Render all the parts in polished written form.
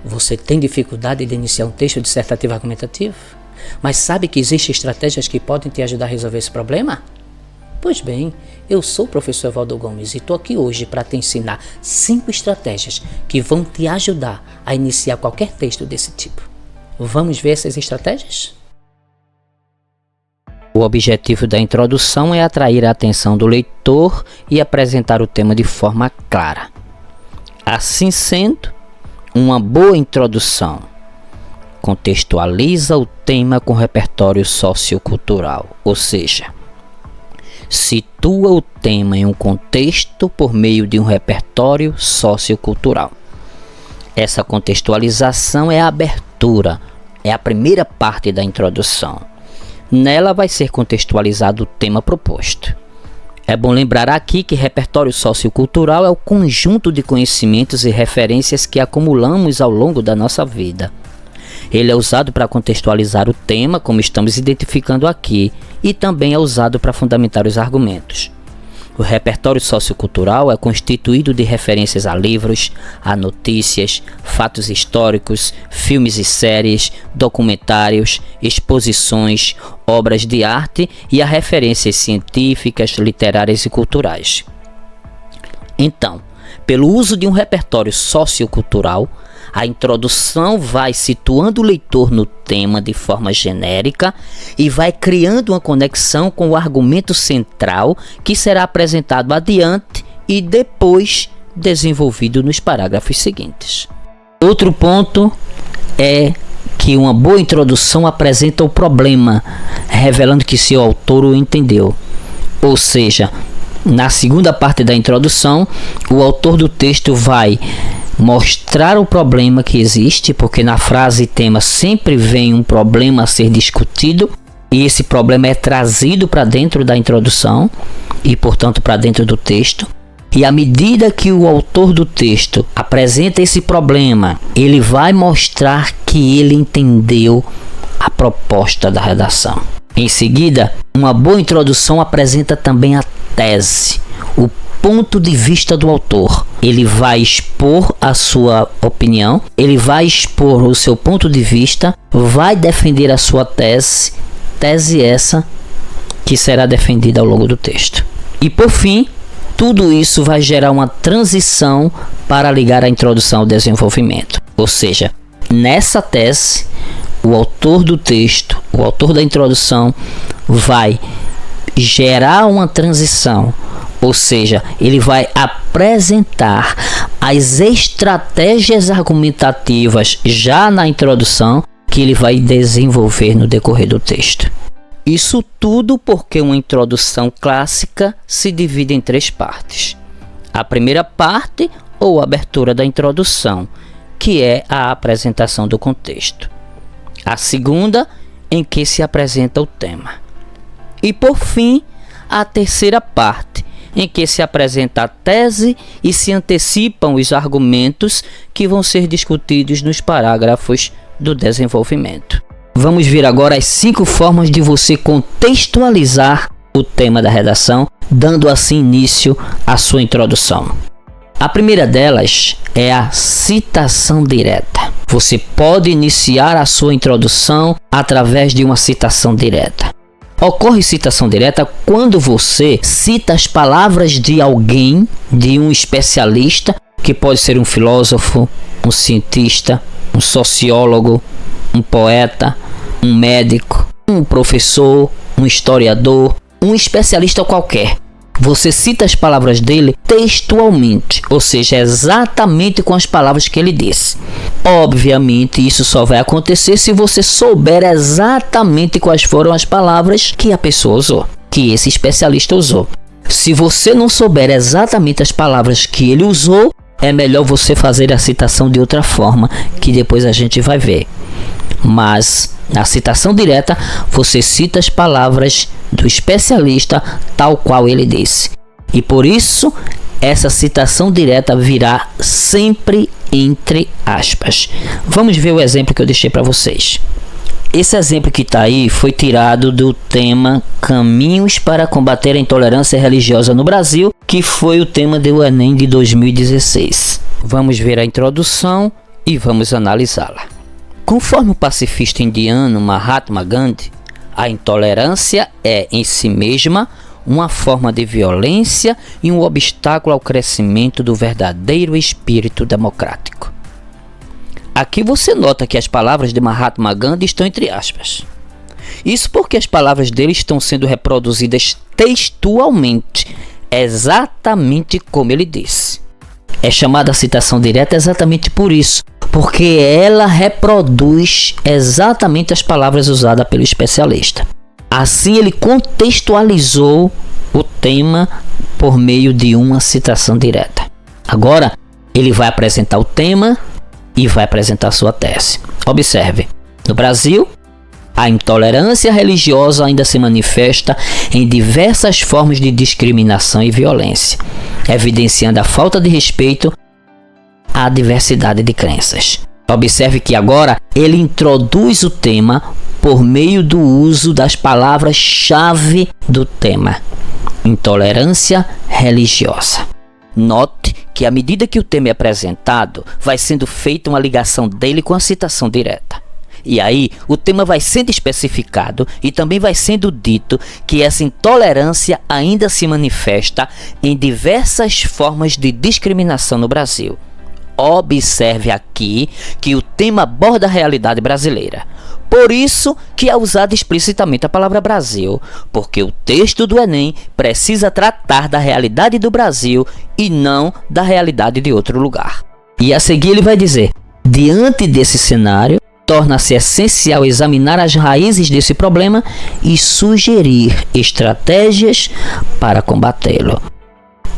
Você tem dificuldade de iniciar um texto dissertativo argumentativo? Mas sabe que existem estratégias que podem te ajudar a resolver esse problema? Pois bem, eu sou o professor Evaldo Gomes e estou aqui hoje para te ensinar 5 estratégias que vão te ajudar a iniciar qualquer texto desse tipo. Vamos ver essas estratégias? O objetivo da introdução é atrair a atenção do leitor e apresentar o tema de forma clara. Assim sendo, uma boa introdução contextualiza o tema com repertório sociocultural, ou seja, situa o tema em um contexto por meio de um repertório sociocultural. Essa contextualização é a abertura, é a primeira parte da introdução. Nela vai ser contextualizado o tema proposto. É bom lembrar aqui que repertório sociocultural é o conjunto de conhecimentos e referências que acumulamos ao longo da nossa vida. Ele é usado para contextualizar o tema, como estamos identificando aqui, e também é usado para fundamentar os argumentos. O repertório sociocultural é constituído de referências a livros, a notícias, fatos históricos, filmes e séries, documentários, exposições, obras de arte e a referências científicas, literárias e culturais. Então, pelo uso de um repertório sociocultural, a introdução vai situando o leitor no tema de forma genérica e vai criando uma conexão com o argumento central que será apresentado adiante e depois desenvolvido nos parágrafos seguintes. Outro ponto é que uma boa introdução apresenta o problema, revelando que seu autor o entendeu. Ou seja, na segunda parte da introdução, o autor do texto vai mostrar o problema que existe, porque na frase tema sempre vem um problema a ser discutido e esse problema é trazido para dentro da introdução e, portanto, para dentro do texto. E à medida que o autor do texto apresenta esse problema, ele vai mostrar que ele entendeu a proposta da redação. Em seguida, uma boa introdução apresenta também a tese, o ponto de vista do autor. Ele vai expor a sua opinião, ele vai expor o seu ponto de vista, vai defender a sua tese essa que será defendida ao longo do texto. E por fim, tudo isso vai gerar uma transição para ligar a introdução ao desenvolvimento. Ou seja, nessa tese, o autor do texto, o autor da introdução, vai gerar uma transição. Ou seja, ele vai apresentar as estratégias argumentativas já na introdução que ele vai desenvolver no decorrer do texto. Isso tudo porque uma introdução clássica se divide em 3 partes. A primeira parte, ou abertura da introdução, que é a apresentação do contexto. A segunda, em que se apresenta o tema. E por fim, a terceira parte, em que se apresenta a tese e se antecipam os argumentos que vão ser discutidos nos parágrafos do desenvolvimento. Vamos ver agora as 5 formas de você contextualizar o tema da redação, dando assim início à sua introdução. A primeira delas é a citação direta. Você pode iniciar a sua introdução através de uma citação direta. Ocorre citação direta quando você cita as palavras de alguém, de um especialista, que pode ser um filósofo, um cientista, um sociólogo, um poeta, um médico, um professor, um historiador, um especialista qualquer. Você cita as palavras dele textualmente, ou seja, exatamente com as palavras que ele disse. Obviamente, isso só vai acontecer se você souber exatamente quais foram as palavras que a pessoa usou, que esse especialista usou. Se você não souber exatamente as palavras que ele usou, é melhor você fazer a citação de outra forma, que depois a gente vai ver. Mas na citação direta, você cita as palavras do especialista tal qual ele disse. E por isso, essa citação direta virá sempre entre aspas. Vamos ver o exemplo que eu deixei para vocês. Esse exemplo que está aí foi tirado do tema Caminhos para combater a intolerância religiosa no Brasil, que foi o tema do Enem de 2016. Vamos ver a introdução e vamos analisá-la. Conforme o pacifista indiano Mahatma Gandhi, a intolerância é em si mesma uma forma de violência e um obstáculo ao crescimento do verdadeiro espírito democrático. Aqui você nota que as palavras de Mahatma Gandhi estão entre aspas. Isso porque as palavras dele estão sendo reproduzidas textualmente, exatamente como ele disse. É chamada citação direta exatamente por isso, porque ela reproduz exatamente as palavras usadas pelo especialista. Assim, ele contextualizou o tema por meio de uma citação direta. Agora, ele vai apresentar o tema e vai apresentar sua tese. Observe, no Brasil, a intolerância religiosa ainda se manifesta em diversas formas de discriminação e violência, evidenciando a falta de respeito à diversidade de crenças. Observe que agora ele introduz o tema por meio do uso das palavras-chave do tema: intolerância religiosa. Note que à medida que o tema é apresentado, vai sendo feita uma ligação dele com a citação direta. E aí, o tema vai sendo especificado e também vai sendo dito que essa intolerância ainda se manifesta em diversas formas de discriminação no Brasil. Observe aqui que o tema aborda a realidade brasileira. Por isso que é usada explicitamente a palavra Brasil, porque o texto do Enem precisa tratar da realidade do Brasil e não da realidade de outro lugar. E a seguir ele vai dizer: diante desse cenário, torna-se essencial examinar as raízes desse problema e sugerir estratégias para combatê-lo.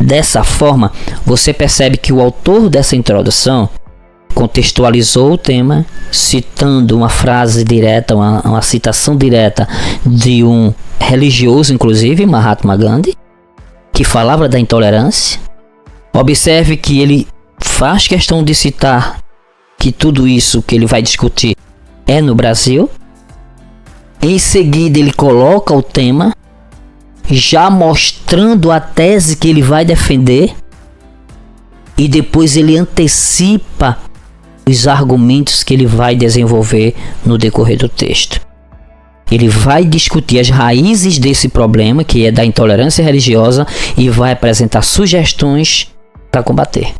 Dessa forma, você percebe que o autor dessa introdução contextualizou o tema, citando uma frase direta, uma citação direta de um religioso, inclusive Mahatma Gandhi, que falava da intolerância. Observe que ele faz questão de citar que tudo isso que ele vai discutir é no Brasil. Em seguida, ele coloca o tema, já mostrando a tese que ele vai defender, e depois ele antecipa os argumentos que ele vai desenvolver no decorrer do texto. Ele vai discutir as raízes desse problema, que é da intolerância religiosa, e vai apresentar sugestões para combater.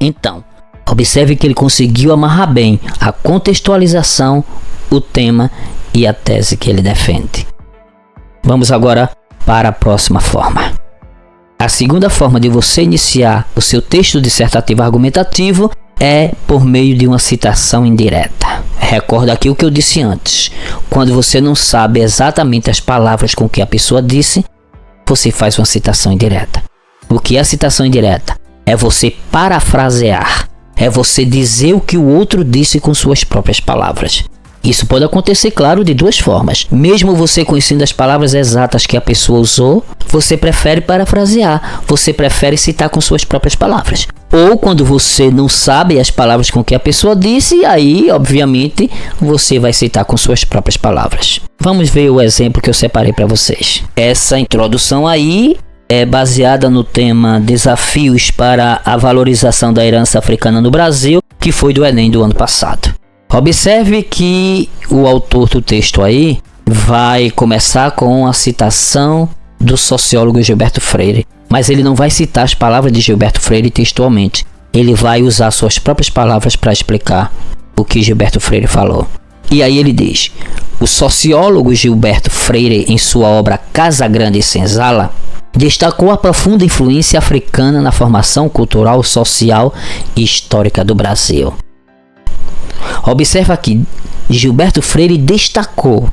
Então, observe que ele conseguiu amarrar bem a contextualização, o tema e a tese que ele defende. Vamos agora para a próxima forma. A segunda forma de você iniciar o seu texto dissertativo argumentativo é por meio de uma citação indireta. Recorda aqui o que eu disse antes. Quando você não sabe exatamente as palavras com que a pessoa disse, você faz uma citação indireta. O que é a citação indireta? É você parafrasear. É você dizer o que o outro disse com suas próprias palavras. Isso pode acontecer, claro, de duas formas. Mesmo você conhecendo as palavras exatas que a pessoa usou, você prefere parafrasear, você prefere citar com suas próprias palavras. Ou quando você não sabe as palavras com que a pessoa disse, aí, obviamente, você vai citar com suas próprias palavras. Vamos ver o exemplo que eu separei para vocês. Essa introdução aí é baseada no tema Desafios para a Valorização da Herança Africana no Brasil, que foi do Enem do ano passado. Observe que o autor do texto aí vai começar com a citação do sociólogo Gilberto Freire, mas ele não vai citar as palavras de Gilberto Freire textualmente. Ele vai usar suas próprias palavras para explicar o que Gilberto Freire falou. E aí ele diz: o sociólogo Gilberto Freire, em sua obra Casa Grande e Senzala, destacou a profunda influência africana na formação cultural, social e histórica do Brasil. Observa aqui, Gilberto Freire destacou.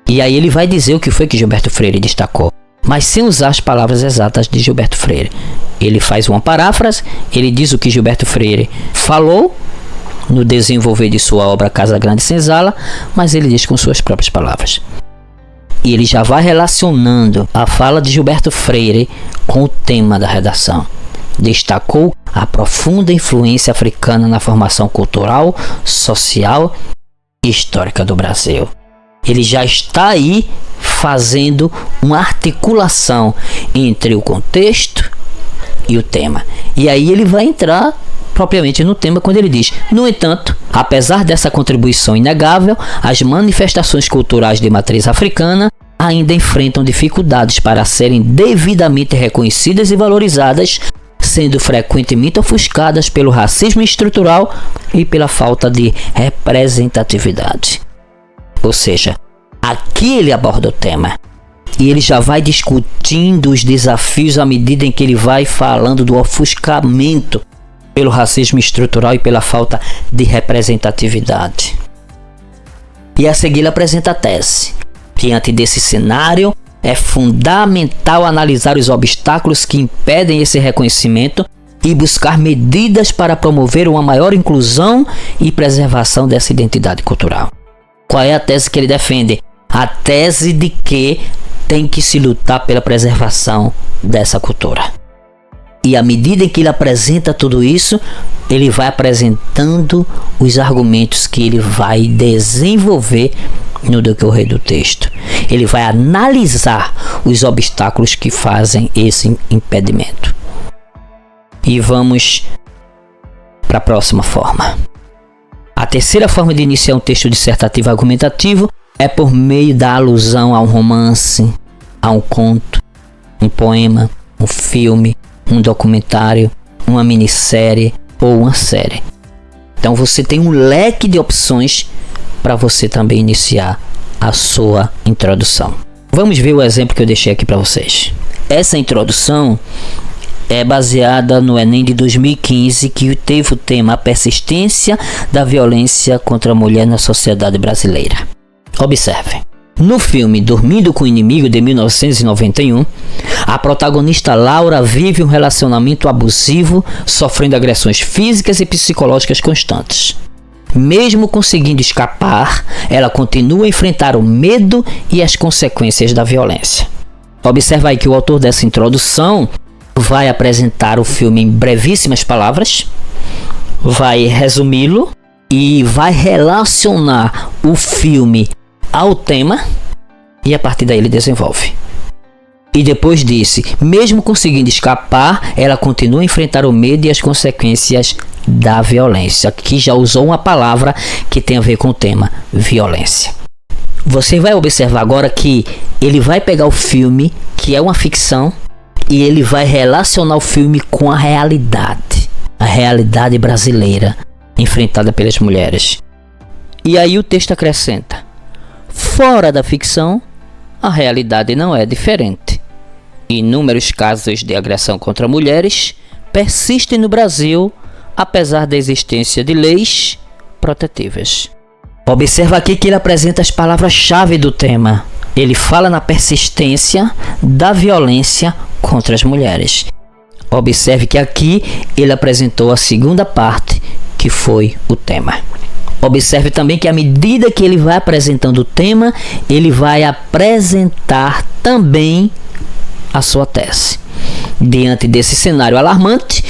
E aí ele vai dizer o que foi que Gilberto Freire destacou, mas sem usar as palavras exatas de Gilberto Freire. Ele faz uma paráfrase, ele diz o que Gilberto Freire falou no desenvolver de sua obra Casa Grande e Senzala, mas ele diz com suas próprias palavras. E ele já vai relacionando a fala de Gilberto Freire com o tema da redação. Destacou a profunda influência africana na formação cultural, social e histórica do Brasil. Ele já está aí fazendo uma articulação entre o contexto e o tema. E aí ele vai entrar propriamente no tema, quando ele diz: no entanto, apesar dessa contribuição inegável, as manifestações culturais de matriz africana ainda enfrentam dificuldades para serem devidamente reconhecidas e valorizadas, sendo frequentemente ofuscadas pelo racismo estrutural e pela falta de representatividade. Ou seja, aqui ele aborda o tema e ele já vai discutindo os desafios à medida em que ele vai falando do ofuscamento pelo racismo estrutural e pela falta de representatividade. E a seguir ele apresenta a tese. Diante desse cenário, é fundamental analisar os obstáculos que impedem esse reconhecimento e buscar medidas para promover uma maior inclusão e preservação dessa identidade cultural. Qual é a tese que ele defende? A tese de que tem que se lutar pela preservação dessa cultura. E à medida em que ele apresenta tudo isso, ele vai apresentando os argumentos que ele vai desenvolver no decorrer do texto. Ele vai analisar os obstáculos que fazem esse impedimento. E vamos para a próxima forma. A terceira forma de iniciar um texto dissertativo argumentativo é por meio da alusão a um romance, a um conto, um poema, um filme, um documentário, uma minissérie ou uma série. Então você tem um leque de opções para você também iniciar a sua introdução. Vamos ver o exemplo que eu deixei aqui para vocês. Essa introdução é baseada no Enem de 2015, que teve o tema: a persistência da violência contra a mulher na sociedade brasileira. Observe. No filme Dormindo com o Inimigo, de 1991, a protagonista Laura vive um relacionamento abusivo, sofrendo agressões físicas e psicológicas constantes. Mesmo conseguindo escapar, ela continua a enfrentar o medo e as consequências da violência. Observa aí que o autor dessa introdução vai apresentar o filme em brevíssimas palavras, vai resumi-lo e vai relacionar o filme ao tema, e a partir daí ele desenvolve. E depois disse: mesmo conseguindo escapar, ela continua a enfrentar o medo e as consequências da violência. Aqui já usou uma palavra que tem a ver com o tema: violência. Você vai observar agora que ele vai pegar o filme, que é uma ficção, e ele vai relacionar o filme com a realidade brasileira enfrentada pelas mulheres. E aí o texto acrescenta: fora da ficção, a realidade não é diferente. Inúmeros casos de agressão contra mulheres persistem no Brasil, apesar da existência de leis protetivas. Observa aqui que ele apresenta as palavras-chave do tema. Ele fala na persistência da violência contra as mulheres. Observe que aqui ele apresentou a segunda parte, que foi o tema. Observe também que à medida que ele vai apresentando o tema, ele vai apresentar também a sua tese. Diante desse cenário alarmante,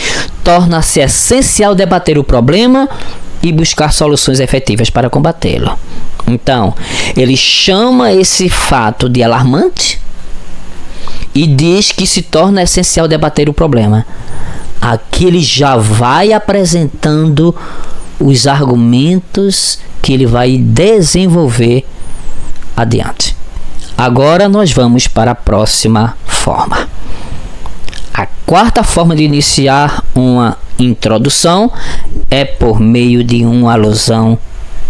torna-se essencial debater o problema e buscar soluções efetivas para combatê-lo. Então, ele chama esse fato de alarmante e diz que se torna essencial debater o problema. Aqui ele já vai apresentando os argumentos que ele vai desenvolver adiante. Agora nós vamos para a próxima forma. A quarta forma de iniciar uma introdução é por meio de uma alusão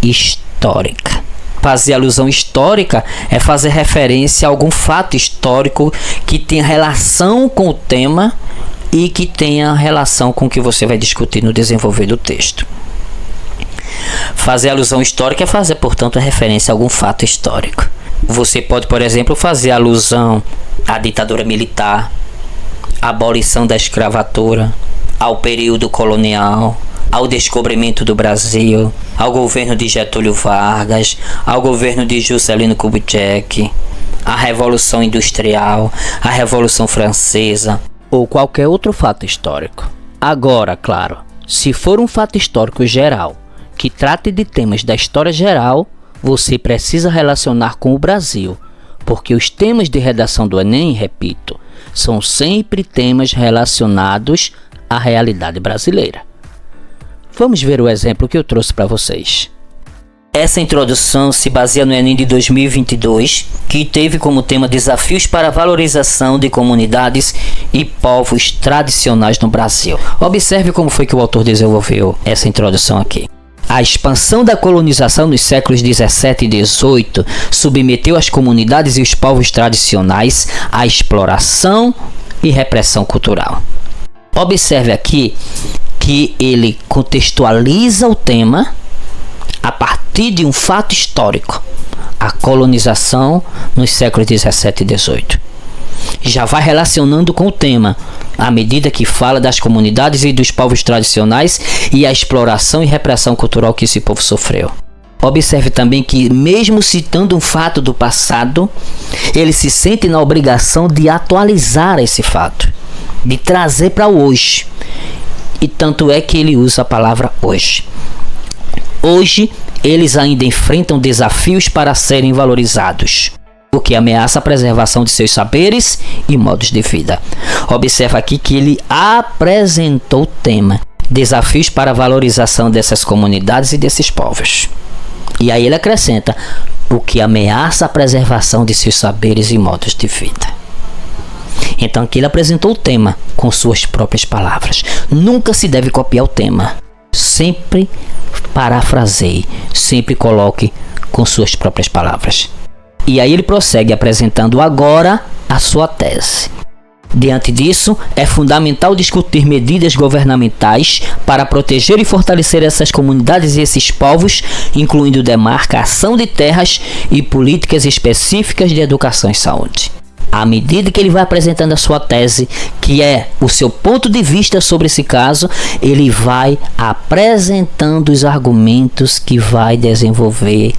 histórica. Fazer alusão histórica é fazer referência a algum fato histórico que tenha relação com o tema e que tenha relação com o que você vai discutir no desenvolver do texto. Fazer alusão histórica é fazer, portanto, referência a algum fato histórico. Você pode, por exemplo, fazer alusão à ditadura militar, à abolição da escravatura, ao período colonial, ao descobrimento do Brasil, ao governo de Getúlio Vargas, ao governo de Juscelino Kubitschek, à Revolução Industrial, à Revolução Francesa ou qualquer outro fato histórico. Agora, claro, se for um fato histórico geral que trate de temas da história geral, você precisa relacionar com o Brasil, porque os temas de redação do Enem, repito, são sempre temas relacionados à realidade brasileira. Vamos ver o exemplo que eu trouxe para vocês. Essa introdução se baseia no Enem de 2022, que teve como tema Desafios para a Valorização de Comunidades e Povos Tradicionais no Brasil. Observe como foi que o autor desenvolveu essa introdução aqui. A expansão da colonização nos séculos 17 e 18 submeteu as comunidades e os povos tradicionais à exploração e repressão cultural. Observe aqui que ele contextualiza o tema a partir de um fato histórico, a colonização nos séculos 17 e 18. Já vai relacionando com o tema, à medida que fala das comunidades e dos povos tradicionais e a exploração e repressão cultural que esse povo sofreu. Observe também que, mesmo citando um fato do passado, ele se sente na obrigação de atualizar esse fato, de trazer para o hoje. E tanto é que ele usa a palavra hoje. Hoje, eles ainda enfrentam desafios para serem valorizados, o que ameaça a preservação de seus saberes e modos de vida. Observa aqui que ele apresentou o tema, desafios para a valorização dessas comunidades e desses povos. E aí ele acrescenta, o que ameaça a preservação de seus saberes e modos de vida. Então aqui ele apresentou o tema com suas próprias palavras. Nunca se deve copiar o tema. Sempre parafraseie, sempre coloque com suas próprias palavras. E aí ele prossegue apresentando agora a sua tese. Diante disso, é fundamental discutir medidas governamentais para proteger e fortalecer essas comunidades e esses povos, incluindo demarcação de terras e políticas específicas de educação e saúde. À medida que ele vai apresentando a sua tese, que é o seu ponto de vista sobre esse caso, ele vai apresentando os argumentos que vai desenvolver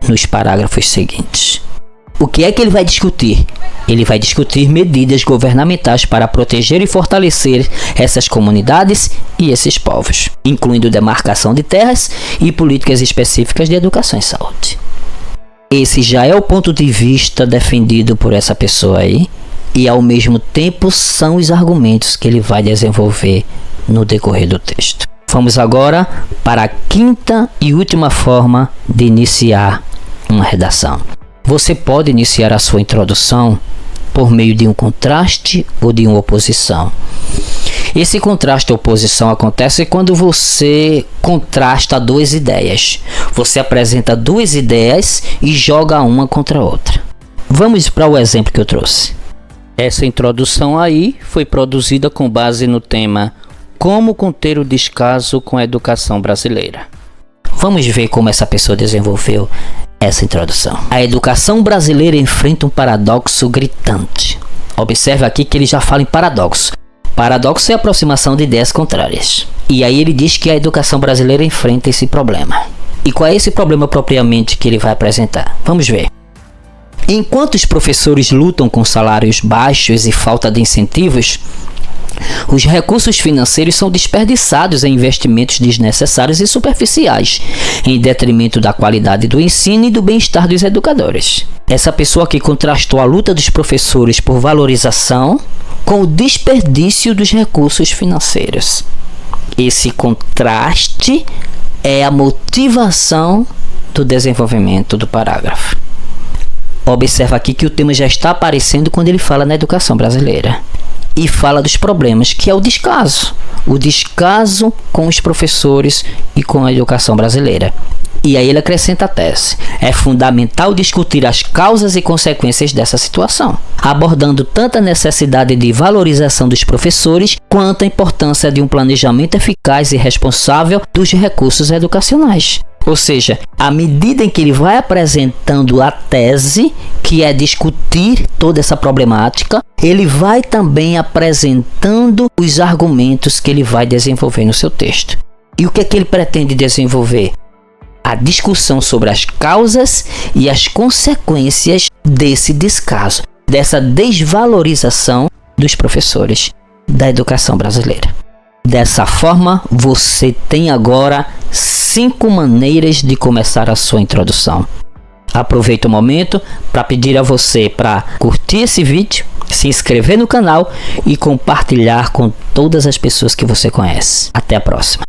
nos parágrafos seguintes. O que é que ele vai discutir? Ele vai discutir medidas governamentais para proteger e fortalecer essas comunidades e esses povos, incluindo demarcação de terras e políticas específicas de educação e saúde. Esse já é o ponto de vista defendido por essa pessoa aí, e ao mesmo tempo são os argumentos que ele vai desenvolver no decorrer do texto. Vamos agora para a quinta e última forma de iniciar uma redação. Você pode iniciar a sua introdução por meio de um contraste ou de uma oposição. Esse contraste ou oposição acontece quando você contrasta duas ideias. Você apresenta duas ideias e joga uma contra a outra. Vamos para o exemplo que eu trouxe. Essa introdução aí foi produzida com base no tema Como conter o descaso com a educação brasileira. Vamos ver como essa pessoa desenvolveu essa introdução. A educação brasileira enfrenta um paradoxo gritante. Observe aqui que ele já fala em paradoxo. Paradoxo é a aproximação de ideias contrárias. E aí ele diz que a educação brasileira enfrenta esse problema. E qual é esse problema propriamente que ele vai apresentar? Vamos ver. Enquanto os professores lutam com salários baixos e falta de incentivos, os recursos financeiros são desperdiçados em investimentos desnecessários e superficiais, em detrimento da qualidade do ensino e do bem-estar dos educadores. Essa pessoa aqui contrastou a luta dos professores por valorização com o desperdício dos recursos financeiros. Esse contraste é a motivação do desenvolvimento do parágrafo. Observa aqui que o tema já está aparecendo quando ele fala na educação brasileira. E fala dos problemas, que é o descaso. O descaso com os professores e com a educação brasileira. E aí ele acrescenta a tese. É fundamental discutir as causas e consequências dessa situação, abordando tanto a necessidade de valorização dos professores, quanto a importância de um planejamento eficaz e responsável dos recursos educacionais. Ou seja, à medida em que ele vai apresentando a tese, que é discutir toda essa problemática, ele vai também apresentando os argumentos que ele vai desenvolver no seu texto. E o que é que ele pretende desenvolver? A discussão sobre as causas e as consequências desse descaso, dessa desvalorização dos professores da educação brasileira. Dessa forma, você tem agora 5 maneiras de começar a sua introdução. Aproveito o momento para pedir a você para curtir esse vídeo, se inscrever no canal e compartilhar com todas as pessoas que você conhece. Até a próxima.